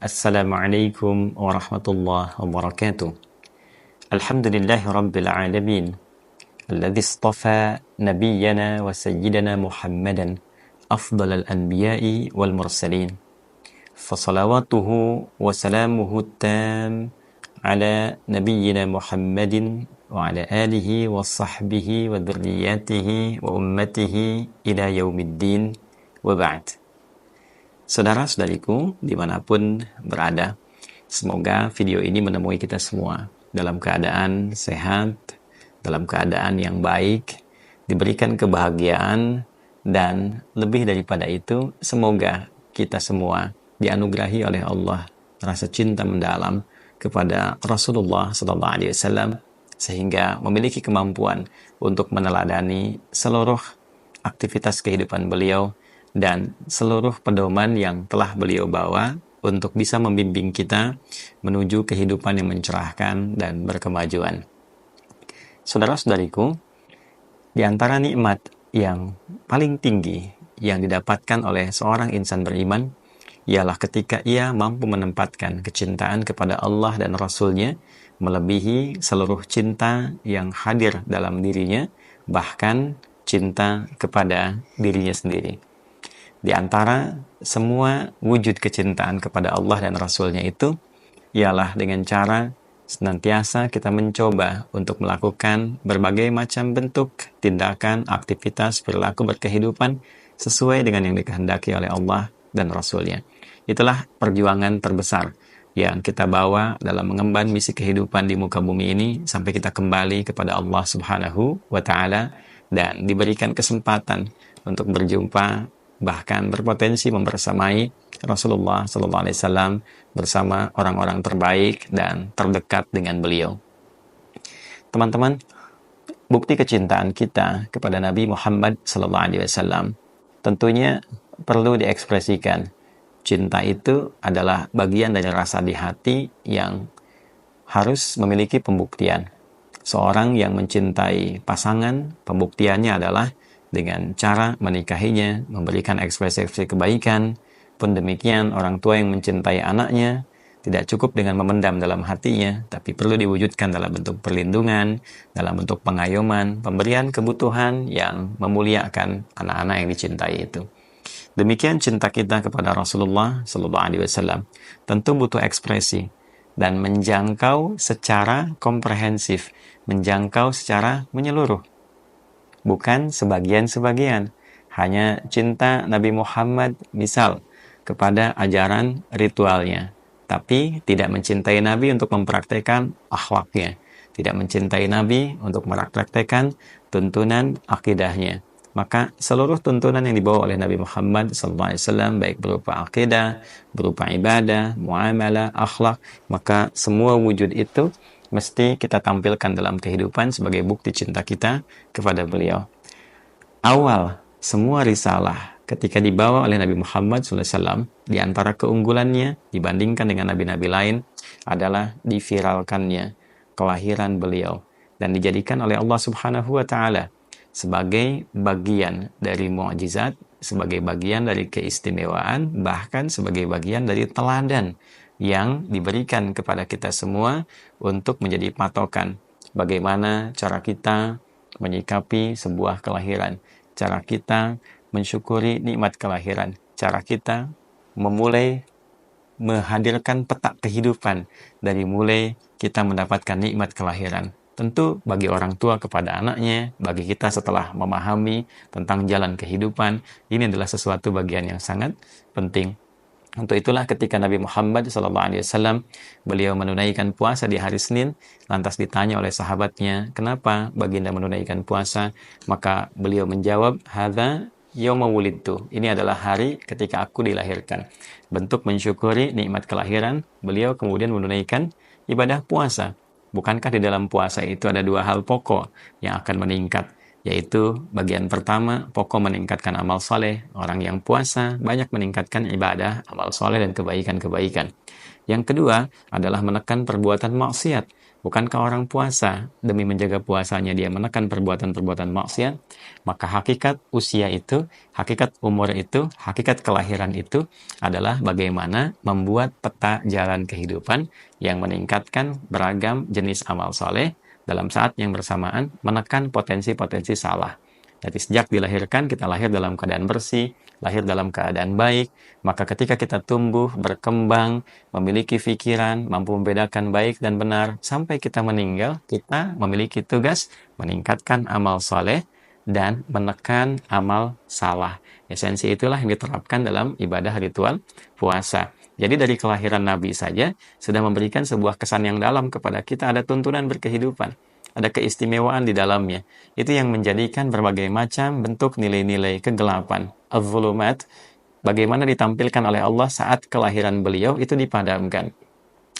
Assalamualaikum warahmatullahi wabarakatuh. Alhamdulillahi rabbil alamin. Alladhi istafa nabiyyana wa sayyidana Muhammadan afdalal anbiya'i wal mursalin. Fasalawatuhu wa salamuhu tam ala nabiyyina Muhammadin wa ala alihi wa sahbihi wa dhurriyyatihi wa ummatihi ila yaumiddin wa ba'd. Saudara-saudariku dimanapun berada, semoga video ini menemui kita semua dalam keadaan sehat, dalam keadaan yang baik, diberikan kebahagiaan, dan lebih daripada itu, semoga kita semua dianugerahi oleh Allah rasa cinta mendalam kepada Rasulullah SAW, sehingga memiliki kemampuan untuk meneladani seluruh aktivitas kehidupan beliau dan seluruh pedoman yang telah beliau bawa untuk bisa membimbing kita menuju kehidupan yang mencerahkan dan berkemajuan. Saudara-saudariku, di antara nikmat yang paling tinggi yang didapatkan oleh seorang insan beriman ialah ketika ia mampu menempatkan kecintaan kepada Allah dan Rasul-Nya melebihi seluruh cinta yang hadir dalam dirinya, bahkan cinta kepada dirinya sendiri. Di antara semua wujud kecintaan kepada Allah dan Rasul-Nya itu ialah dengan cara senantiasa kita mencoba untuk melakukan berbagai macam bentuk tindakan, aktivitas, perilaku berkehidupan sesuai dengan yang dikehendaki oleh Allah dan Rasul-Nya. Itulah perjuangan terbesar yang kita bawa dalam mengemban misi kehidupan di muka bumi ini sampai kita kembali kepada Allah Subhanahu wa Ta'ala dan diberikan kesempatan untuk berjumpa, bahkan berpotensi membersamai Rasulullah SAW bersama orang-orang terbaik dan terdekat dengan beliau. Teman-teman, bukti kecintaan kita kepada Nabi Muhammad SAW tentunya perlu diekspresikan. Cinta itu adalah bagian dari rasa di hati yang harus memiliki pembuktian. Seorang yang mencintai pasangan, pembuktiannya adalah dengan cara menikahinya, memberikan ekspresi-ekspresi kebaikan. Pun demikian, orang tua yang mencintai anaknya tidak cukup dengan memendam dalam hatinya, tapi perlu diwujudkan dalam bentuk perlindungan, dalam bentuk pengayoman, pemberian kebutuhan yang memuliakan anak-anak yang dicintai itu. Demikian cinta kita kepada Rasulullah SAW tentu butuh ekspresi dan menjangkau secara komprehensif, menjangkau secara menyeluruh. Bukan sebagian-sebagian, hanya cinta Nabi Muhammad misal kepada ajaran ritualnya, tapi tidak mencintai Nabi untuk mempraktekkan akhlaknya, tidak mencintai Nabi untuk mempraktekkan tuntunan akidahnya. Maka seluruh tuntunan yang dibawa oleh Nabi Muhammad SAW, baik berupa akidah, berupa ibadah, muamalah, akhlak, maka semua wujud itu mesti kita tampilkan dalam kehidupan sebagai bukti cinta kita kepada beliau. Awal semua risalah ketika dibawa oleh Nabi Muhammad SAW, di antara keunggulannya dibandingkan dengan nabi-nabi lain adalah diviralkannya kelahiran beliau dan dijadikan oleh Allah Subhanahu wa Ta'ala sebagai bagian dari mukjizat, sebagai bagian dari keistimewaan, bahkan sebagai bagian dari teladan yang diberikan kepada kita semua untuk menjadi patokan bagaimana cara kita menyikapi sebuah kelahiran, cara kita mensyukuri nikmat kelahiran, cara kita memulai menghadirkan peta kehidupan dari mulai kita mendapatkan nikmat kelahiran. Tentu bagi orang tua kepada anaknya, bagi kita setelah memahami tentang jalan kehidupan, ini adalah sesuatu bagian yang sangat penting. Untuk itulah ketika Nabi Muhammad SAW beliau menunaikan puasa di hari Senin, lantas ditanya oleh sahabatnya, kenapa baginda menunaikan puasa? Maka beliau menjawab, hadza yauma wulidtu. Ini adalah hari ketika aku dilahirkan. Bentuk mensyukuri nikmat kelahiran, beliau kemudian menunaikan ibadah puasa. Bukankah di dalam puasa itu ada dua hal pokok yang akan meningkat? Yaitu bagian pertama, pokok meningkatkan amal soleh. Orang yang puasa banyak meningkatkan ibadah, amal soleh dan kebaikan-kebaikan. Yang kedua adalah menekan perbuatan maksiat. Bukankah orang puasa demi menjaga puasanya dia menekan perbuatan-perbuatan maksiat? Maka hakikat usia itu, hakikat umur itu, hakikat kelahiran itu adalah bagaimana membuat peta jalan kehidupan yang meningkatkan beragam jenis amal soleh dalam saat yang bersamaan menekan potensi-potensi salah. Jadi sejak dilahirkan kita lahir dalam keadaan bersih, lahir dalam keadaan baik, maka ketika kita tumbuh, berkembang, memiliki pikiran, mampu membedakan baik dan benar, sampai kita meninggal, kita memiliki tugas meningkatkan amal soleh dan menekan amal salah. Esensi itulah yang diterapkan dalam ibadah ritual puasa. Jadi dari kelahiran Nabi saja sudah memberikan sebuah kesan yang dalam kepada kita, ada tuntunan berkehidupan, ada keistimewaan di dalamnya. Itu yang menjadikan berbagai macam bentuk nilai-nilai kegelapan, az-zulumat, bagaimana ditampilkan oleh Allah saat kelahiran beliau itu dipadamkan.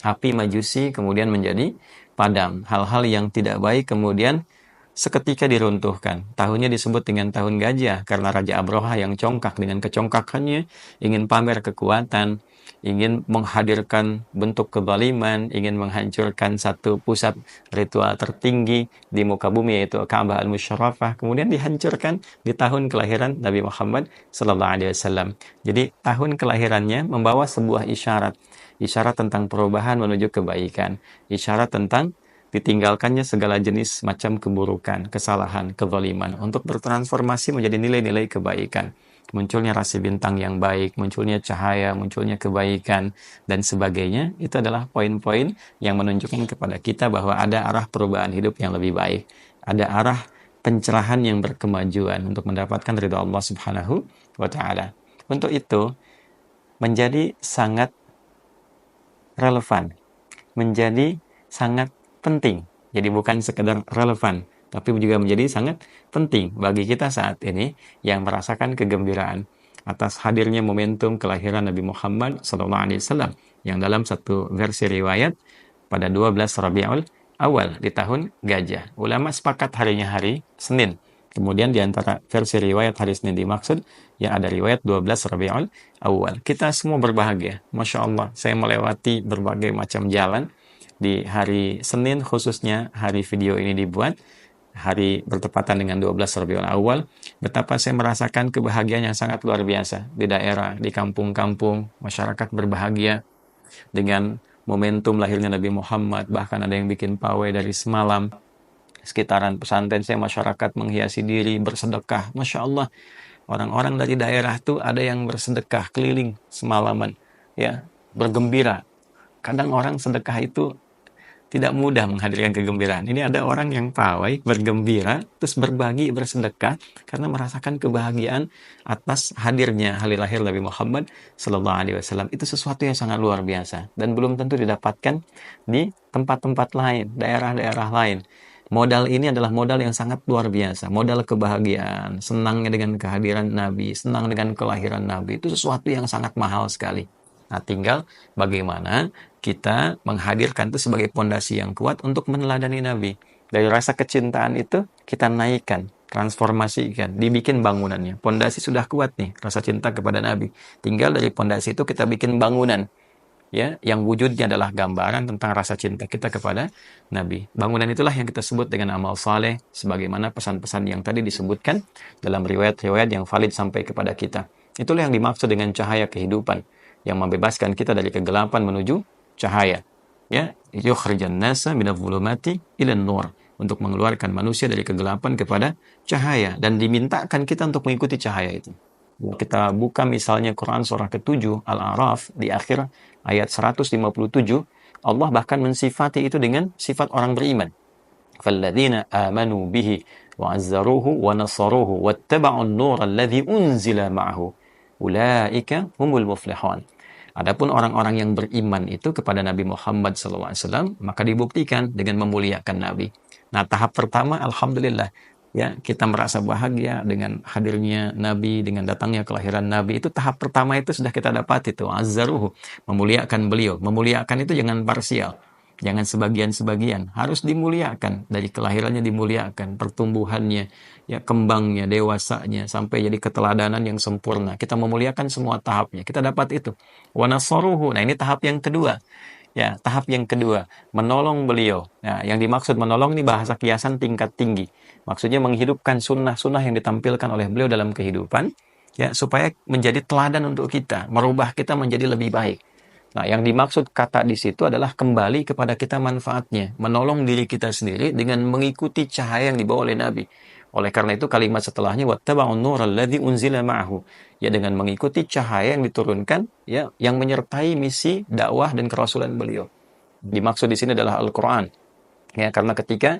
Api majusi kemudian menjadi padam. Hal-hal yang tidak baik kemudian seketika diruntuhkan. Tahunnya disebut dengan tahun gajah karena Raja Abroha yang congkak dengan kecongkakannya ingin pamer kekuatan, ingin menghadirkan bentuk kezaliman, ingin menghancurkan satu pusat ritual tertinggi di muka bumi yaitu Ka'bah Al-Musyarrafah, kemudian dihancurkan di tahun kelahiran Nabi Muhammad sallallahu alaihi wasallam. Jadi tahun kelahirannya membawa sebuah isyarat, isyarat tentang perubahan menuju kebaikan, isyarat tentang ditinggalkannya segala jenis macam keburukan, kesalahan, kezaliman untuk bertransformasi menjadi nilai-nilai kebaikan. Munculnya rasi bintang yang baik, munculnya cahaya, munculnya kebaikan, dan sebagainya. Itu adalah poin-poin yang menunjukkan kepada kita bahwa ada arah perubahan hidup yang lebih baik. Ada arah pencerahan yang berkemajuan untuk mendapatkan ridha Allah Subhanahu wa Ta'ala. Untuk itu, menjadi sangat relevan, menjadi sangat penting. Jadi bukan sekedar relevan, tapi juga menjadi sangat penting bagi kita saat ini yang merasakan kegembiraan atas hadirnya momentum kelahiran Nabi Muhammad SAW yang dalam satu versi riwayat pada 12 Rabiul Awal di tahun gajah. Ulama sepakat harinya hari Senin. Kemudian di antara versi riwayat hari Senin dimaksud yang ada riwayat 12 Rabiul Awal. Kita semua berbahagia. Masya Allah, saya melewati berbagai macam jalan di hari Senin, khususnya hari video ini dibuat, hari bertepatan dengan 12 Rabiul Awal, betapa saya merasakan kebahagiaan yang sangat luar biasa di daerah, di kampung-kampung, masyarakat berbahagia dengan momentum lahirnya Nabi Muhammad, bahkan ada yang bikin pawai dari semalam. Sekitaran pesantren saya masyarakat menghiasi diri, bersedekah. Masya Allah, orang-orang dari daerah tuh ada yang bersedekah keliling semalaman, ya, bergembira. Kadang orang sedekah itu tidak mudah menghadirkan kegembiraan. Ini ada orang yang pawai, bergembira, terus berbagi, bersedekah, karena merasakan kebahagiaan atas hadirnya hari lahir Nabi Muhammad Sallallahu Alaihi Wasallam. Itu sesuatu yang sangat luar biasa dan belum tentu didapatkan di tempat-tempat lain, daerah-daerah lain. Modal ini adalah modal yang sangat luar biasa. Modal kebahagiaan, senangnya dengan kehadiran Nabi, senang dengan kelahiran Nabi. Itu sesuatu yang sangat mahal sekali. Nah, tinggal bagaimana kita menghadirkan itu sebagai pondasi yang kuat untuk meneladani Nabi. Dari rasa kecintaan itu kita naikkan, transformasikan, dibikin bangunannya. Pondasi sudah kuat nih, rasa cinta kepada Nabi. Tinggal dari pondasi itu kita bikin bangunan, ya, yang wujudnya adalah gambaran tentang rasa cinta kita kepada Nabi. Bangunan itulah yang kita sebut dengan amal saleh, sebagaimana pesan-pesan yang tadi disebutkan dalam riwayat-riwayat yang valid sampai kepada kita. Itulah yang dimaksud dengan cahaya kehidupan, yang membebaskan kita dari kegelapan menuju cahaya. Ya, yukhrijan nasa minadh-dhulumati ilan nur, untuk mengeluarkan manusia dari kegelapan kepada cahaya, dan dimintakan kita untuk mengikuti cahaya itu. Kita buka misalnya Quran surah ke-7 Al-A'raf di akhir ayat 157, Allah bahkan mensifati itu dengan sifat orang beriman. فَالَّذِينَ آمَنُوا بِهِ وَعَزَّرُوهُ وَنَصَرُوهُ وَاتَّبَعُوا النُّورَ الَّذِي أُنزِلَ مَعَهُ ulaika humul muflihun. Adapun orang-orang yang beriman itu kepada Nabi Muhammad SAW, maka dibuktikan dengan memuliakan Nabi. Nah, tahap pertama, alhamdulillah, ya, kita merasa bahagia dengan hadirnya Nabi, dengan datangnya kelahiran Nabi. Itu tahap pertama, itu sudah kita dapat, itu azzaruhu, memuliakan beliau. Memuliakan itu jangan parsial, jangan sebagian-sebagian, harus dimuliakan. Dari kelahirannya dimuliakan, pertumbuhannya, ya, kembangnya, dewasanya, sampai jadi keteladanan yang sempurna. Kita memuliakan semua tahapnya, kita dapat itu. Wa nasaruhu, nah ini tahap yang kedua. Ya, tahap yang kedua, menolong beliau. Nah, yang dimaksud menolong ini bahasa kiasan tingkat tinggi. Maksudnya menghidupkan sunnah-sunnah yang ditampilkan oleh beliau dalam kehidupan, ya, supaya menjadi teladan untuk kita, merubah kita menjadi lebih baik. Nah, yang dimaksud kata di situ adalah kembali kepada kita manfaatnya, menolong diri kita sendiri dengan mengikuti cahaya yang dibawa oleh Nabi. Oleh karena itu kalimat setelahnya wattaba'un nural ladzi unzila ma'ahu. Ya, dengan mengikuti cahaya yang diturunkan, ya, yang menyertai misi dakwah dan kerasulan beliau. Dimaksud di sini adalah Al-Qur'an. Ya, karena ketika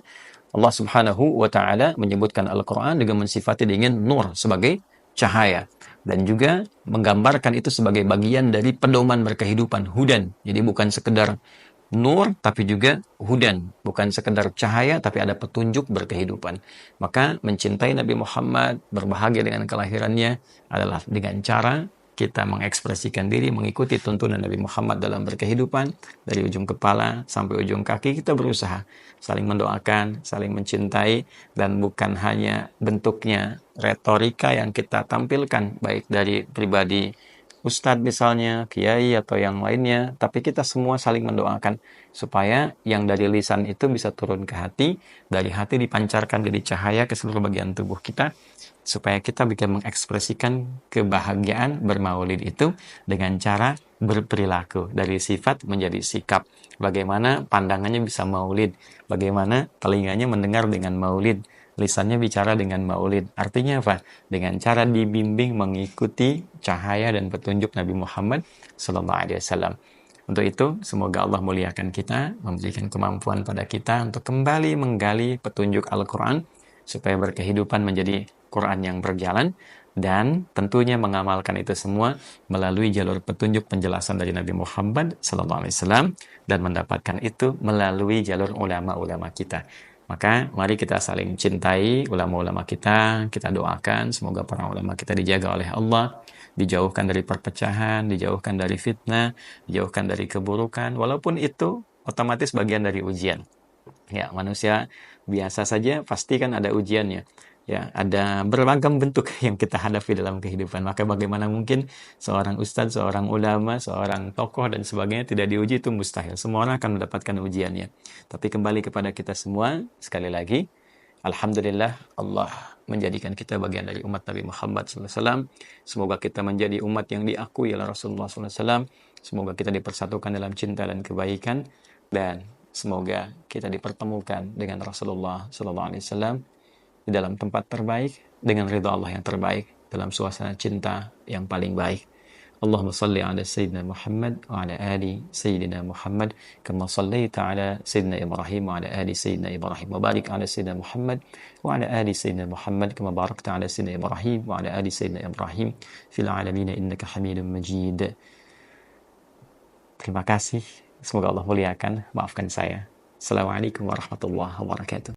Allah Subhanahu wa taala menyebutkan Al-Qur'an dengan mensifati dengan nur sebagai cahaya dan juga menggambarkan itu sebagai bagian dari pedoman berkehidupan, hudan. Jadi bukan sekedar nur tapi juga hudan, bukan sekedar cahaya tapi ada petunjuk berkehidupan. Maka mencintai Nabi Muhammad, berbahagia dengan kelahirannya adalah dengan cara kita mengekspresikan diri mengikuti tuntunan Nabi Muhammad dalam berkehidupan dari ujung kepala sampai ujung kaki. Kita berusaha saling mendoakan, saling mencintai, dan bukan hanya bentuknya retorika yang kita tampilkan baik dari pribadi ustadz misalnya, kiai atau yang lainnya, tapi kita semua saling mendoakan supaya yang dari lisan itu bisa turun ke hati, dari hati dipancarkan jadi cahaya ke seluruh bagian tubuh kita, supaya kita bisa mengekspresikan kebahagiaan bermaulid itu dengan cara berperilaku, dari sifat menjadi sikap. Bagaimana pandangannya bisa maulid, bagaimana telinganya mendengar dengan maulid, lisannya bicara dengan maulid. Artinya apa? Dengan cara dibimbing mengikuti cahaya dan petunjuk Nabi Muhammad SAW. Untuk itu, semoga Allah muliakan kita, memberikan kemampuan pada kita untuk kembali menggali petunjuk Al-Quran, supaya berkehidupan menjadi Quran yang berjalan, dan tentunya mengamalkan itu semua melalui jalur petunjuk penjelasan dari Nabi Muhammad SAW, dan mendapatkan itu melalui jalur ulama-ulama kita. Maka mari kita saling cintai ulama-ulama kita doakan semoga para ulama kita dijaga oleh Allah, dijauhkan dari perpecahan, dijauhkan dari fitnah, dijauhkan dari keburukan, walaupun itu otomatis bagian dari ujian. Ya, manusia biasa saja pasti kan ada ujiannya. Ya, ada beragam bentuk yang kita hadapi dalam kehidupan. Maka bagaimana mungkin seorang ustadz, seorang ulama, seorang tokoh dan sebagainya tidak diuji, itu mustahil. Semua orang akan mendapatkan ujiannya. Tapi kembali kepada kita semua, sekali lagi, alhamdulillah Allah menjadikan kita bagian dari umat Nabi Muhammad SAW. Semoga kita menjadi umat yang diakui oleh Rasulullah SAW. Semoga kita dipersatukan dalam cinta dan kebaikan, dan semoga kita dipertemukan dengan Rasulullah SAW di dalam tempat terbaik, dengan ridha Allah yang terbaik, dalam suasana cinta yang paling baik. Allahumma salli ala Sayyidina Muhammad wa ala ali Sayyidina Muhammad kama sallaita ala Sayyidina Ibrahim wa ala ali Sayyidina Ibrahim wa barik ala Sayyidina Muhammad wa ala ali Sayyidina Muhammad kama barakta ala Sayyidina Ibrahim wa ala ali Sayyidina Ibrahim fil alamin innaka Hamidum Majid. Terima kasih. Semoga Allah muliakan. Maafkan saya. Assalamualaikum warahmatullahi wabarakatuh.